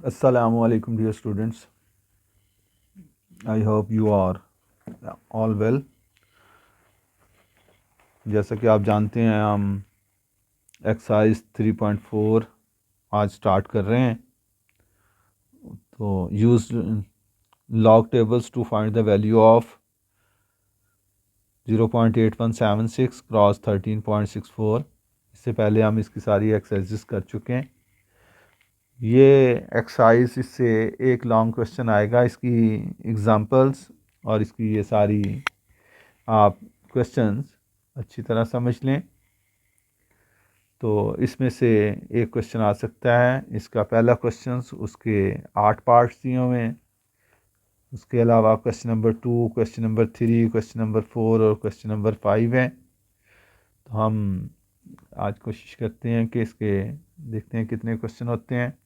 Assalamu alaikum dear students. I hope you are all well. जैसा कि आप जानते हैं हम एक्सरसाइज 3.4 आज स्टार्ट कर रहे हैं। तो use log tables two find the value of 0.8176 cross 13.64। इससे पहले हम इसकी सारी एक्सरसाइजेस कर चुके हैं। ये एक्सरसाइज इससे एक लॉन्ग क्वेश्चन आएगा, इसकी एग्जांपल्स और इसकी ये सारी आप क्वेश्चंस अच्छी तरह समझ लें। तो इसमें से एक क्वेश्चन आ सकता है, इसका पहला क्वेश्चन, उसके 8 पार्ट्स दिए हुए हैं। उसके अलावा question number 2, question number 3, question number 4 और क्वेश्चन नंबर 5 है। तो हम आज कोशिश करते हैं कि इसके देखते हैं कितने क्वेश्चन होते हैं।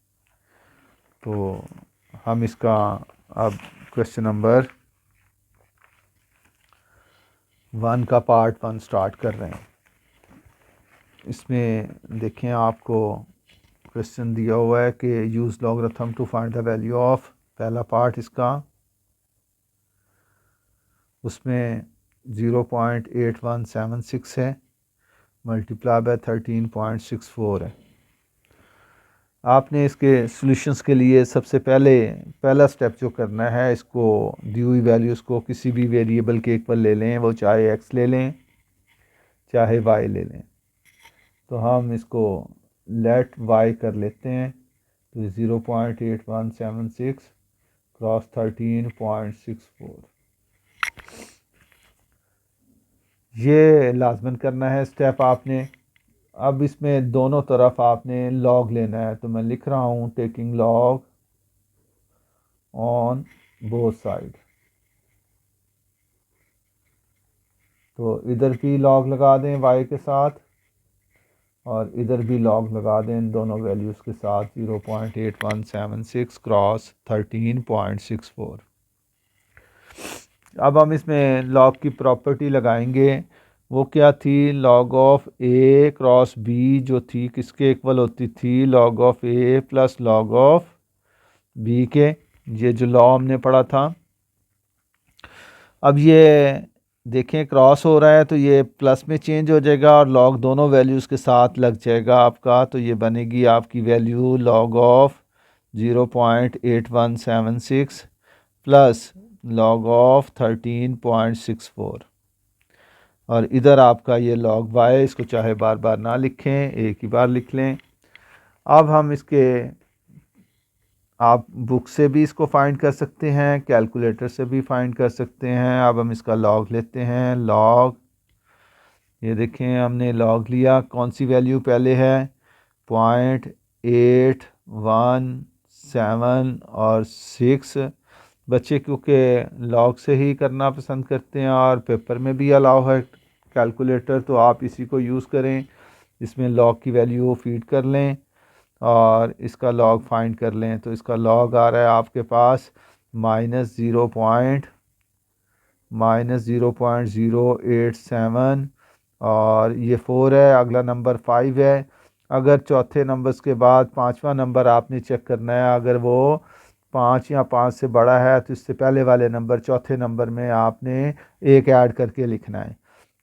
तो हम इसका अब क्वेश्चन नंबर 1 का पार्ट 1 स्टार्ट कर रहे हैं। इसमें देखें, आपको क्वेश्चन दिया हुआ है कि use logarithm to find the value of, पहला पार्ट इसका, उसमें 0.8176 है मल्टीप्लाई बाय 13.64 है। आपने इसके सॉल्यूशंस के लिए सबसे पहला स्टेप जो करना है, इसको दी हुई वैल्यूज़ को किसी भी वेरिएबल के इक्वल ले लें, वो चाहे एक्स ले लें चाहे वाई ले लें। तो हम इसको लेट वाई कर लेते हैं। तो 0.8176 क्रॉस 13.64 ये लाजमन करना है स्टेप आपने। अब इसमें दोनों तरफ आपने लॉग लेना है। तो मैं लिख रहा हूँ taking log on both side. तो इधर भी लॉग लगा दें y के साथ और इधर भी लॉग लगा दें इन दोनों वैल्यूज़ के साथ, 0.8176 क्रॉस 13.64। अब हम इसमें लॉग की प्रॉपर्टी लगाएंगे। वो क्या थी, log of a cross b जो थी किसके इक्वल होती थी, log of a plus log of b के। ये जो लॉ हमने पढ़ा था। अब ये देखें क्रॉस हो रहा है तो ये प्लस में चेंज हो जाएगा और लॉग दोनों वैल्यूज़ के साथ लग जाएगा आपका। तो ये बनेगी आपकी value log of 0.8176 plus log of 13.64। और इधर आपका ये लॉग वाई, इसको चाहे बार बार ना लिखें, एक ही बार लिख लें। अब हम इसके आप बुक से भी इसको फाइंड कर सकते हैं, कैलकुलेटर से भी फाइंड कर सकते हैं। अब हम इसका लॉग लेते हैं। लॉग, ये देखें हमने लॉग लिया, कौन सी वैल्यू पहले है, 0.817 और 6। बच्चे क्योंकि लॉग से ही करना पसंद करते हैं और पेपर में भी अलाउ है कैलकुलेटर, तो आप इसी को यूज़ करें। इसमें लॉग की वैल्यू फीड कर लें और इसका लॉग फाइंड कर लें। तो इसका लॉग आ रहा है आपके पास -0.087 और ये 4 है। अगला नंबर 5 है। अगर चौथे नंबर्स के बाद पांचवा नंबर आपने चेक करना है, अगर वो 5 या 5 से बड़ा है तो इससे पहले वाले नंबर चौथे नंबर में आपने एक ऐड करके लिखना है।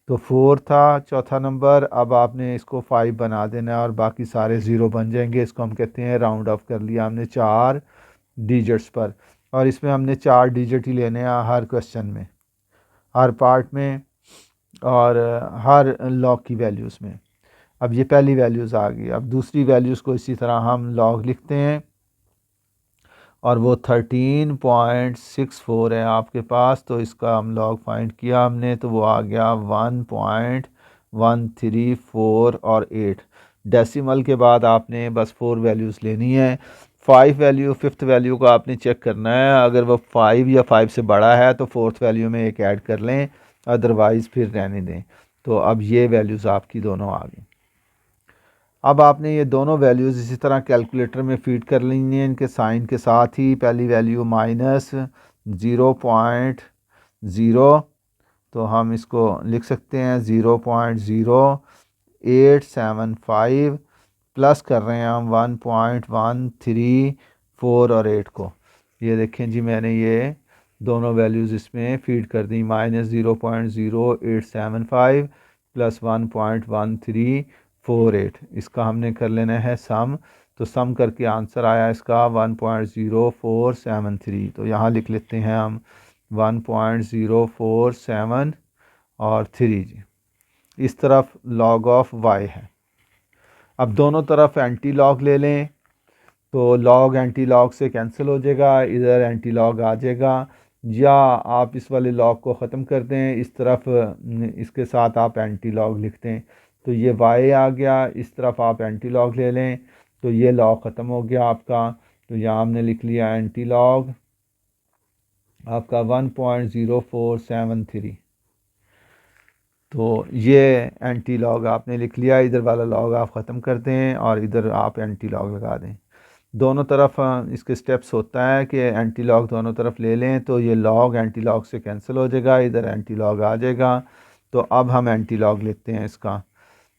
तो 4 था चौथा नंबर, अब आपने इसको 5 बना देना है और बाकी सारे ज़ीरो बन जाएंगे। इसको हम कहते हैं राउंड ऑफ कर लिया हमने 4 डिजिट्स पर। और इसमें हमने 4 डिजिट ही लेने हैं हर क्वेश्चन में, हर पार्ट में और हर लॉग की वैल्यूज़ में। अब ये पहली वैल्यूज़ आ गई। अब दूसरी वैल्यूज़ को इसी तरह हम लॉग लिखते हैं और वो 13.64 है आपके पास। तो इसका हम लॉग फाइंड किया हमने, तो वो आ गया 1.134 और 8। डेसिमल के बाद आपने बस 4 वैल्यूज़ लेनी है। 5th वैल्यू को आपने चेक करना है, अगर वो 5 या 5 से बड़ा है तो 4th वैल्यू में एक ऐड कर लें, अदरवाइज़ फिर रहने दें। तो अब ये वैल्यूज़ आपकी दोनों आ गई। अब आपने ये दोनों वैल्यूज़ इसी तरह कैलकुलेटर में फीड कर लेनी है इनके साइन के साथ ही। पहली वैल्यू -0.0, तो हम इसको लिख सकते हैं 0.0875 प्लस कर रहे हैं हम 1.134 4 और 8 को। ये देखें जी, मैंने ये दोनों वैल्यूज़ इसमें फीड कर दी, -0.0875 प्लस 1.1348। इसका हमने कर लेना है सम, तो सम करके आंसर आया इसका 1.0473। तो यहाँ लिख लेते हैं हम 1.047 और 3 जी। इस तरफ log ऑफ y है। अब दोनों तरफ एंटी लॉग ले लें तो लॉग एंटी लॉग से कैंसिल हो जाएगा, इधर एंटी लॉग आ जाएगा, या आप इस वाले लॉग को ख़त्म कर दें, इस तरफ इसके साथ आप एंटी लॉग लिख दें, तो ये y आ गया। इस तरफ आप एंटी लॉग ले लें तो ये लॉग ख़त्म हो गया आपका। तो यहाँ हमने लिख लिया एंटी लॉग आपका 1.0473। तो ये एंटी लॉग आपने लिख लिया, इधर वाला लॉग आप ख़त्म कर दें और इधर आप एंटी लॉग लगा दें। दोनों तरफ इसके स्टेप्स होता है कि एंटी लॉग दोनों तरफ ले लें तो ये लॉग एंटी लॉग से कैंसिल हो जाएगा, इधर एंटी लॉग आ जाएगा। तो अब हम एंटी लॉग लेते हैं इसका।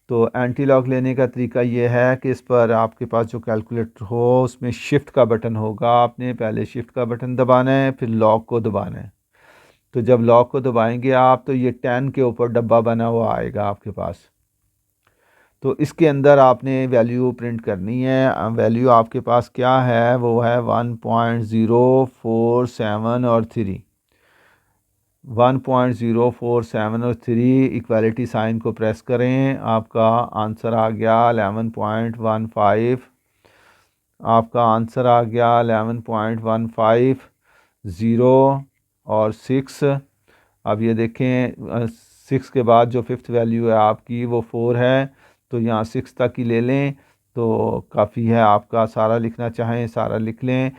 तो एंटी लॉग लेने का तरीका ये है कि इस पर आपके पास जो कैलकुलेटर हो उसमें शिफ्ट का बटन होगा, आपने पहले शिफ्ट का बटन दबाना है, फिर लॉग को दबाना है। तो जब लॉक को दबाएंगे आप तो ये 10 के ऊपर डब्बा बना हुआ आएगा आपके पास। तो इसके अंदर आपने वैल्यू प्रिंट करनी है। वैल्यू आपके पास क्या है, वो है 1.047 और 3। 1.047 और 3 इक्वालिटी साइन को प्रेस करें, आपका आंसर आ गया 11.15। आपका आंसर आ गया 11.15। 0 और 6। अब ये देखें 6 के बाद जो फिफ्थ वैल्यू है आपकी वो 4 है, तो यहाँ 6 तक ही ले लें तो काफ़ी है आपका। सारा लिखना चाहें सारा लिख लें,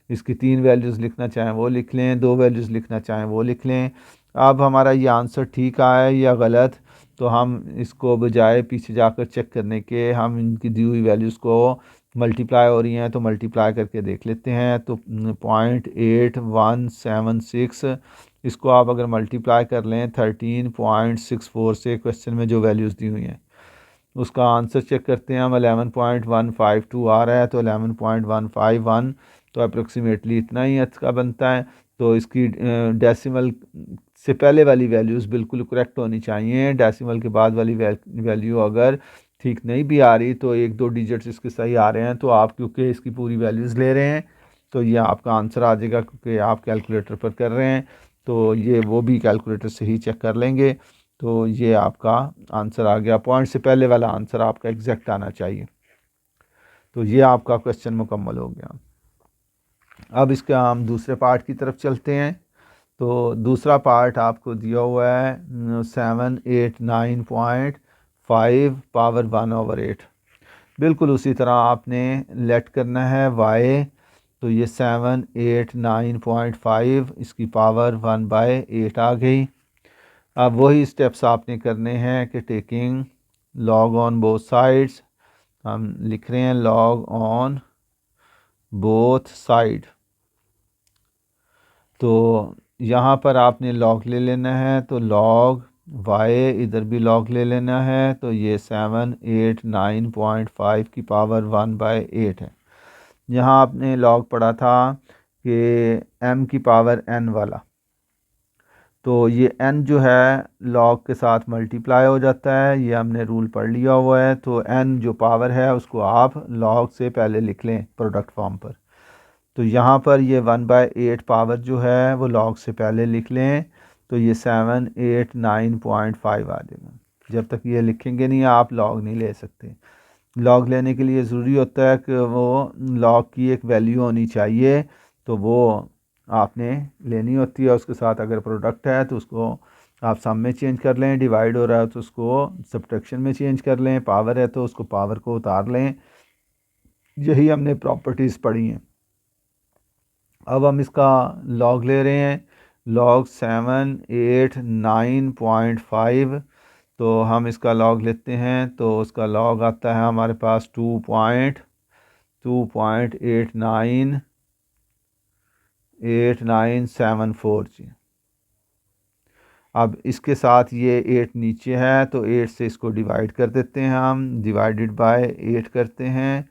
इसकी 3 वैल्यूज़ लिखना चाहें वो लिख लें, 2 वैल्यूज़ लिखना चाहें वो लिख लें। अब हमारा ये आंसर ठीक आया या गलत, तो हम इसको बजाय पीछे जाकर चेक करने के हम इनकी दी हुई वैल्यूज़ को मल्टीप्लाई हो रही हैं तो मल्टीप्लाई करके देख लेते हैं। तो 0.8176, इसको आप अगर मल्टीप्लाई कर लें 13.64 से क्वेश्चन में जो वैल्यूज़ दी हुई हैं उसका आंसर चेक करते हैं हम। 11.152 आ रहा है, तो 11.151 तो अप्रोक्सीमेटली इतना ही अच्छा बनता है। तो इसकी डेसिमल से पहले वाली वैल्यूज़ बिल्कुल करेक्ट होनी चाहिए। डेसिमल के बाद वाली वैल्यू अगर ठीक नहीं भी आ रही तो 1-2 डिजिट्स इसके सही आ रहे हैं, तो आप क्योंकि इसकी पूरी वैल्यूज़ ले रहे हैं तो ये आपका आंसर आ जाएगा, क्योंकि आप कैलकुलेटर पर कर रहे हैं तो ये वो भी कैलकुलेटर से ही चेक कर लेंगे। तो ये आपका आंसर आ गया, पॉइंट से पहले वाला आंसर आपका एग्जैक्ट आना चाहिए। तो ये आपका क्वेश्चन मुकम्मल हो गया। अब इसका हम दूसरे पार्ट की तरफ चलते हैं। तो दूसरा पार्ट आपको दिया हुआ है 789.5 पावर 1/8। बिल्कुल उसी तरह आपने लेट करना है y, तो ये 789.5 इसकी पावर 1/8 आ गई। अब वही स्टेप्स आपने करने हैं कि taking log on both sides, हम लिख रहे हैं लॉग ऑन बोथ साइड। तो यहाँ पर आपने लॉग ले लेना है, तो लॉग y इधर भी लॉग ले लेना है, तो ये 789.5 की पावर 1/8 है। यहाँ आपने लॉग पढ़ा था कि m की पावर n वाला, तो ये n जो है लॉग के साथ मल्टीप्लाई हो जाता है, ये हमने रूल पढ़ लिया हुआ है। तो n जो पावर है उसको आप लॉग से पहले लिख लें प्रोडक्ट फॉर्म पर। तो यहाँ पर ये 1/8 पावर जो है वो लॉग से पहले लिख लें, तो ये 789.5 आ जाएगा। जब तक ये लिखेंगे नहीं आप लॉग नहीं ले सकते। लॉग लेने के लिए ज़रूरी होता है कि वो लॉग की एक वैल्यू होनी चाहिए, तो वो आपने लेनी होती है। उसके साथ अगर प्रोडक्ट है तो उसको आप सम में चेंज कर लें, डिवाइड हो रहा है तो उसको सब्ट्रैक्शन में चेंज कर लें, पावर है तो उसको पावर को उतार लें। यही हमने प्रॉपर्टीज़ पढ़ी हैं। अब हम इसका लॉग ले रहे हैं, लॉग 789.5। तो हम इसका लॉग लेते हैं तो उसका लॉग आता है हमारे पास 2.8974 जी। अब इसके साथ ये 8 नीचे है तो 8 से इसको डिवाइड कर देते हैं, हम डिवाइडेड बाय 8 करते हैं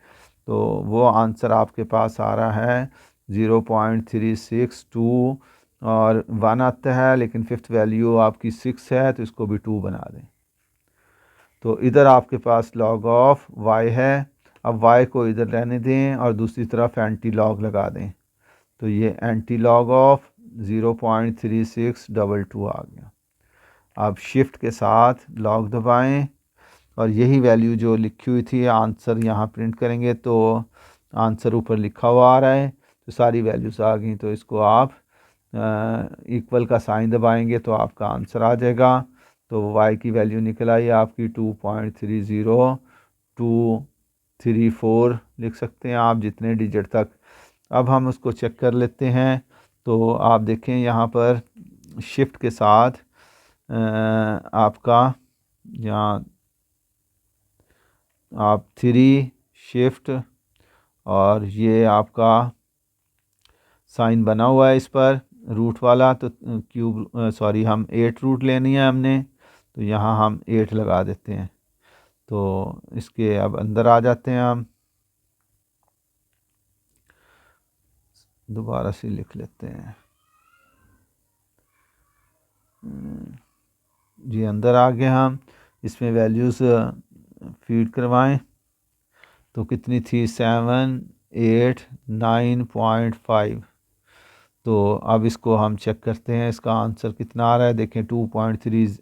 तो वो आंसर आपके पास आ रहा है 0.362 और 1 आता है, लेकिन फिफ्थ वैल्यू आपकी 6 है तो इसको भी 2 बना दें। तो इधर आपके पास log ऑफ y है। अब y को इधर रहने दें और दूसरी तरफ एंटी लॉग लगा दें, तो ये एंटी लॉग ऑफ 0.3622 आ गया। अब शिफ्ट के साथ लॉग दबाएं और यही वैल्यू जो लिखी हुई थी आंसर यहाँ प्रिंट करेंगे तो आंसर ऊपर लिखा हुआ आ रहा है, तो सारी वैल्यूज़ आ गई। तो इसको आप इक्वल का साइन दबाएंगे तो आपका आंसर आ जाएगा। तो y की वैल्यू निकल आई आपकी 2.30234 लिख सकते हैं आप, जितने डिजिट तक। अब हम उसको चेक कर लेते हैं। तो आप देखें यहाँ पर शिफ्ट के साथ आपका यहाँ आप 3 शिफ्ट और ये आपका साइन बना हुआ है इस पर रूट वाला, तो क्यूब सॉरी हम 8 रूट लेनी है हमने, तो यहाँ हम 8 लगा देते हैं। तो इसके अब अंदर आ जाते हैं, हम दोबारा से लिख लेते हैं जी। अंदर आ गए हम, इसमें वैल्यूज़ फीड करवाएं तो कितनी थी 789.5। तो अब इसको हम चेक करते हैं इसका आंसर कितना आ रहा है। देखें 2.30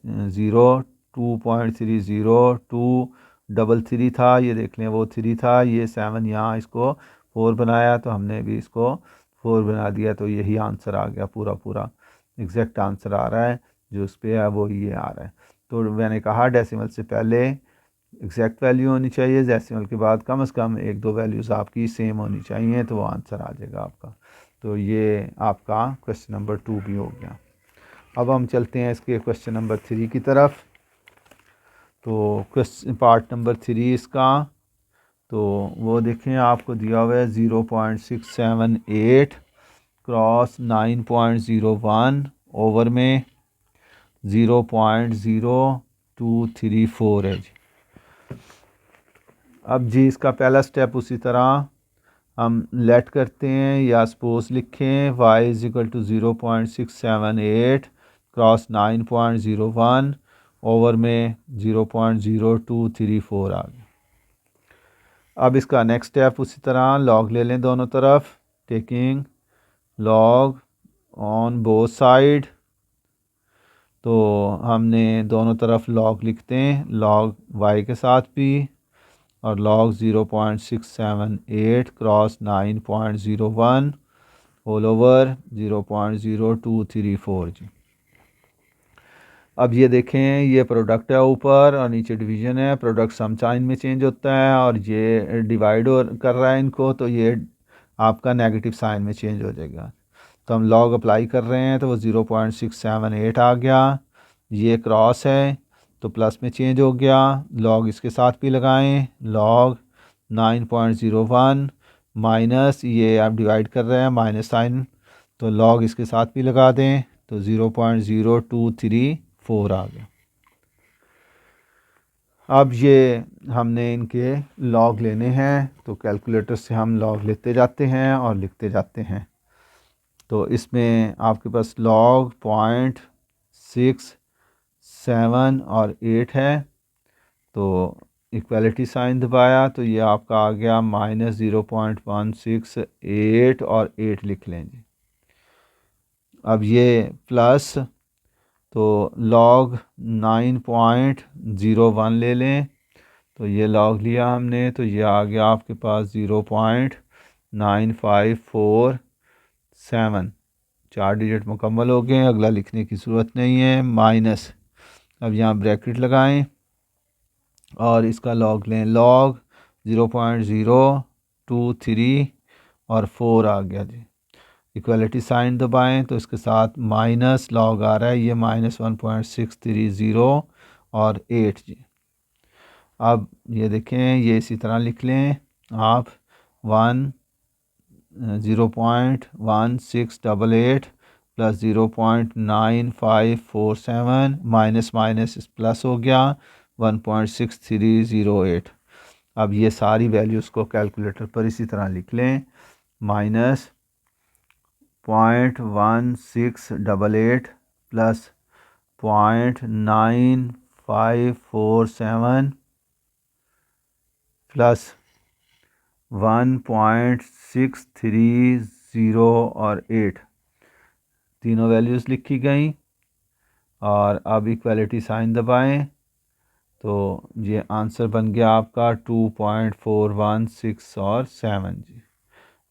था, ये देख लें वो 3 था, ये 7 यहाँ इसको 4 बनाया तो हमने भी इसको 4 बना दिया, तो यही आंसर आ गया। पूरा पूरा एग्जैक्ट आंसर आ रहा है, जो उस पर है वो ये आ रहा है। तो मैंने कहा डेसिमल से पहले एग्जैक्ट वैल्यू होनी चाहिए, डेसिमल के बाद कम से कम 1-2 वैल्यूज़ आपकी सेम होनी चाहिए, तो वो आंसर आ जाएगा आपका। तो ये आपका क्वेश्चन नंबर 2 भी हो गया। अब हम चलते हैं इसके क्वेश्चन नंबर 3 की तरफ। तो क्वेश्चन पार्ट नंबर 3 इसका, तो वो देखें आपको दिया हुआ है 0.678 क्रॉस 9.01 ओवर में 0.0234 है जी। अब जी इसका पहला स्टेप उसी तरह हम लेट करते हैं या सपोज लिखें y is equal to 0.678 cross 9.01 over में 0.0234 आ गया। अब इसका नेक्स्ट स्टेप उसी तरह लॉग ले लें दोनों तरफ, taking log on both side. तो हमने दोनों तरफ लॉग लिखते हैं, लॉग y के साथ भी और लॉग 0.678 क्रॉस 9.01 होल ओवर 0.0234 जी। अब ये देखें ये प्रोडक्ट है ऊपर और नीचे डिवीज़न है, प्रोडक्ट सम साइन में चेंज होता है और ये डिवाइड कर रहा है इनको, तो ये आपका नेगेटिव साइन में चेंज हो जाएगा। तो हम लॉग अप्लाई कर रहे हैं तो वो 0.678 आ गया। ये क्रॉस है तो प्लस में चेंज हो गया, लॉग इसके साथ भी लगाएं, लॉग 9.01 माइनस ये आप डिवाइड कर रहे हैं माइनस साइन, तो लॉग इसके साथ भी लगा दें तो 0.0234 आ गया। अब ये हमने इनके लॉग लेने हैं, तो कैलकुलेटर से हम लॉग लेते जाते हैं और लिखते जाते हैं। तो इसमें आपके पास लॉग 0.67 और 8 है, तो इक्वलिटी साइन दबाया तो ये आपका आ गया -0.168 और 8 लिख लें जी। अब ये प्लस तो लॉग 9.01 ले लें, तो ये लॉग लिया हमने तो ये आ गया आपके पास 0.9547। 4 डिजिट मुकम्मल हो गए, अगला लिखने की ज़रूरत नहीं है, माइनस अब यहाँ ब्रैकेट लगाएं और इसका लॉग लें, लॉग 0.023 और 4 आ गया जी। इक्वलिटी साइन दबाएं तो इसके साथ माइनस लॉग आ रहा है, ये -1.630 और 8 जी। अब ये देखें ये इसी तरह लिख लें आप 0.1688 प्लस 0.9547 माइनस माइनस प्लस हो गया 1.6308। अब ये सारी वैल्यूज़ को कैलकुलेटर पर इसी तरह लिख लें, -0.1688 प्लस 0.9547 प्लस 1.630 और 8, तीनों वैल्यूज़ लिखी गई। और अब इक्वलिटी साइन दबाएं तो ये आंसर बन गया आपका 2.416 और 7 जी।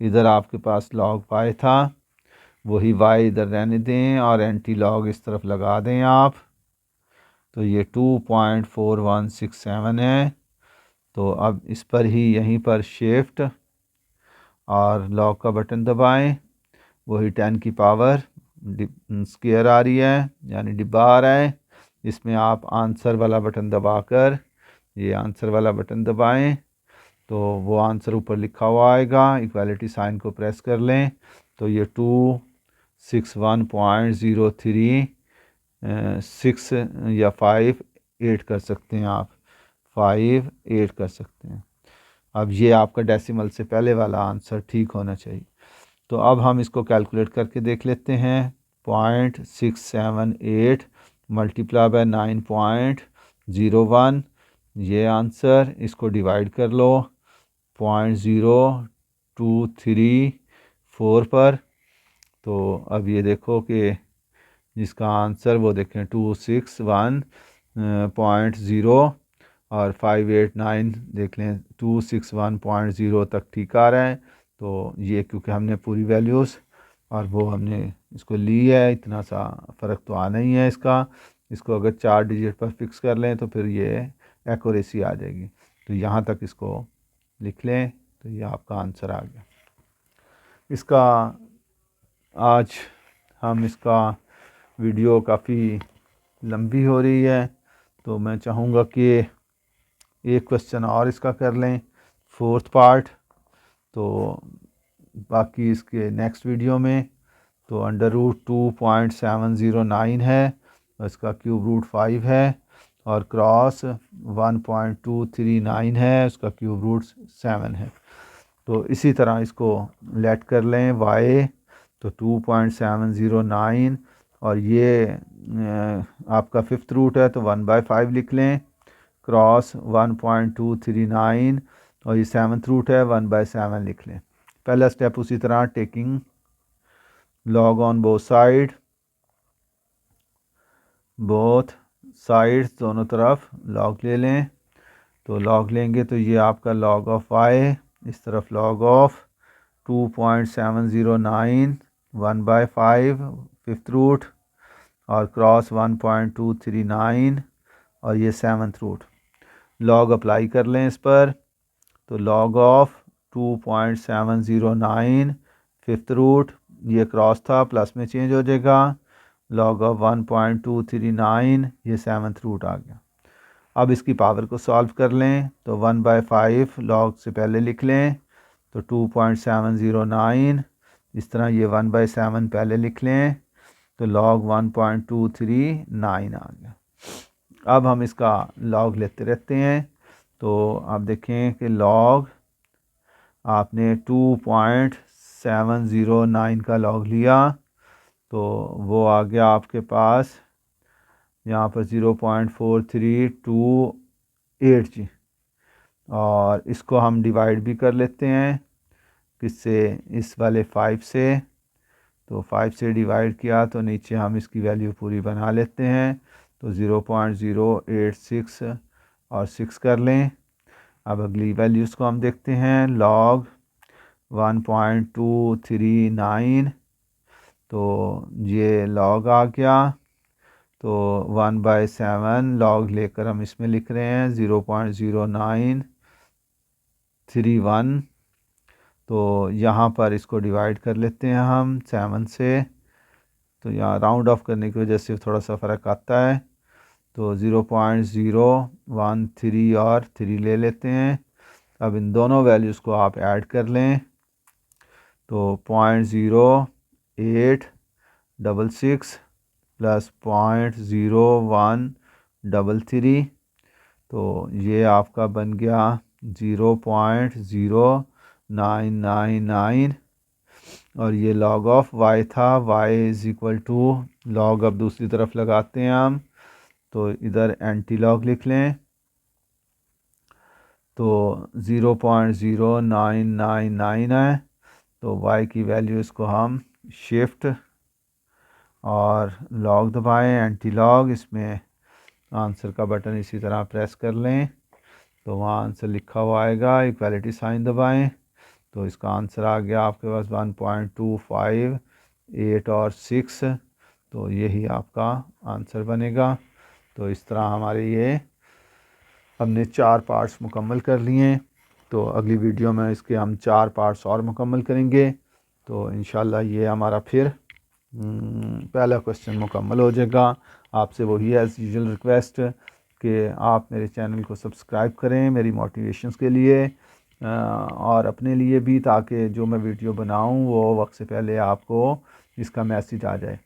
इधर आपके पास लॉग वाई था, वही वाई इधर रहने दें और एंटी लॉग इस तरफ लगा दें आप, तो ये 2.4167 है। तो अब इस पर ही यहीं पर शिफ्ट और लॉग का बटन दबाएं, वही 10 की पावर स्क्वायर आ रही है, यानी डिब्बा आ रहा है। इसमें आप आंसर वाला बटन दबाकर, ये आंसर वाला बटन दबाएं तो वो आंसर ऊपर लिखा हुआ आएगा। इक्वालिटी साइन को प्रेस कर लें तो ये 261.03 6 या 5 8 कर सकते हैं आप, 5 8 कर सकते हैं। अब ये आपका डेसिमल से पहले वाला आंसर ठीक होना चाहिए। तो अब हम इसको कैलकुलेट करके देख लेते हैं। 0.678 मल्टीप्लाई बाय 9.01, ये आंसर, इसको डिवाइड कर लो 0.0234 पर। तो अब ये देखो कि जिसका आंसर वो देखें 261.0 और 589 देख लें 261.0 तक ठीक आ रहा है। तो ये क्योंकि हमने पूरी वैल्यूज़ और वो हमने इसको ली है, इतना सा फ़र्क तो आना ही है इसका। इसको अगर 4 डिजिट पर फिक्स कर लें तो फिर ये एक्यूरेसी आ जाएगी। तो यहाँ तक इसको लिख लें तो ये आपका आंसर आ गया। इसका आज हम इसका वीडियो काफ़ी लंबी हो रही है, तो मैं चाहूँगा कि एक क्वेश्चन और इसका कर लें, 4th पार्ट। तो बाकी इसके नेक्स्ट वीडियो में तो अंडर रूट 2.709 है, इसका क्यूब रूट 5 है, और क्रॉस 1.239 है, उसका क्यूब रूट 7 है। तो इसी तरह इसको लेट कर लें y, तो 2.709 और ये आपका 5th रूट है तो 1/5 लिख लें, क्रॉस 1.239 और ये 7th रूट है 1/7 लिख लें। पहला स्टेप उसी तरह, taking log on both sides दोनों तरफ लॉग ले लें। तो लॉग लेंगे तो ये आपका लॉग ऑफ y, इस तरफ लॉग ऑफ 2.709 1/5 5th रूट और क्रॉस 1.239 और ये 7th रूट। लॉग अप्लाई कर लें इस पर, तो लॉग ऑफ 2.709 5th रूट, ये क्रॉस था प्लस में चेंज हो जाएगा, लॉग ऑफ 1.239 ये 7th रूट आ गया। अब इसकी पावर को सॉल्व कर लें तो 1/5 लॉग से पहले लिख लें तो 2.709, इस तरह ये 1/7 पहले लिख लें तो लॉग 1.239 आ गया। अब हम इसका लॉग लेते रहते हैं। तो आप देखें कि लॉग आपने 2.709 का लॉग लिया तो वो आ गया आपके पास यहाँ पर 0.4328 जी। और इसको हम डिवाइड भी कर लेते हैं किससे, इस वाले 5 से। तो 5 से डिवाइड किया तो नीचे हम इसकी वैल्यू पूरी बना लेते हैं, तो 0.086 और 6 कर लें। अब अगली वैल्यूज़ को हम देखते हैं, लॉग 1.239, तो ये लॉग आ गया। तो 1/7 लॉग लेकर हम इसमें लिख रहे हैं 0.0931। तो यहाँ पर इसको डिवाइड कर लेते हैं हम 7 से, तो यहाँ राउंड ऑफ करने की वजह से थोड़ा सा फ़र्क आता है। तो 0.013 और 3 ले लेते हैं। अब इन दोनों वैल्यूज़ को आप ऐड कर लें तो 0.0866 प्लस 0.0133, तो ये आपका बन गया 0.0999 और ये log ऑफ y था, y is equal to log अब दूसरी तरफ लगाते हैं हम, तो इधर एंटी लॉग लिख लें, तो 0.0999 है। तो y की वैल्यू इसको हम शिफ्ट और लॉग दबाएं, एंटी लॉग, इसमें आंसर का बटन इसी तरह प्रेस कर लें तो वहाँ आंसर लिखा हुआ आएगा, इक्वालिटी साइन दबाएं तो इसका आंसर आ गया आपके पास 1.25, 8 और 6, तो यही आपका आंसर बनेगा। तो इस तरह हमारे ये हमने 4 पार्ट्स मुकम्मल कर लिए हैं। तो अगली वीडियो में इसके हम 4 पार्ट्स और मुकम्मल करेंगे, तो इंशाल्लाह ये हमारा फिर पहला क्वेश्चन मुकम्मल हो जाएगा। आपसे वही एज़ यूजुअल रिक्वेस्ट कि आप मेरे चैनल को सब्सक्राइब करें मेरी मोटिवेशंस के लिए और अपने लिए भी, ताकि जो मैं वीडियो बनाऊं वो वक्त से पहले आपको इसका मैसेज आ जाए।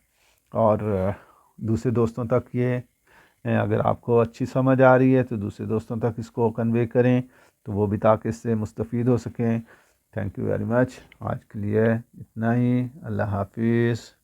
और दूसरे दोस्तों तक ये अगर आपको अच्छी समझ आ रही है तो दूसरे दोस्तों तक इसको कन्वे करें, तो वो भी ताकि इससे मुस्तफ़ीद हो सकें। Thank you very much. आज के लिए इतना ही। अल्लाह हाफिज़।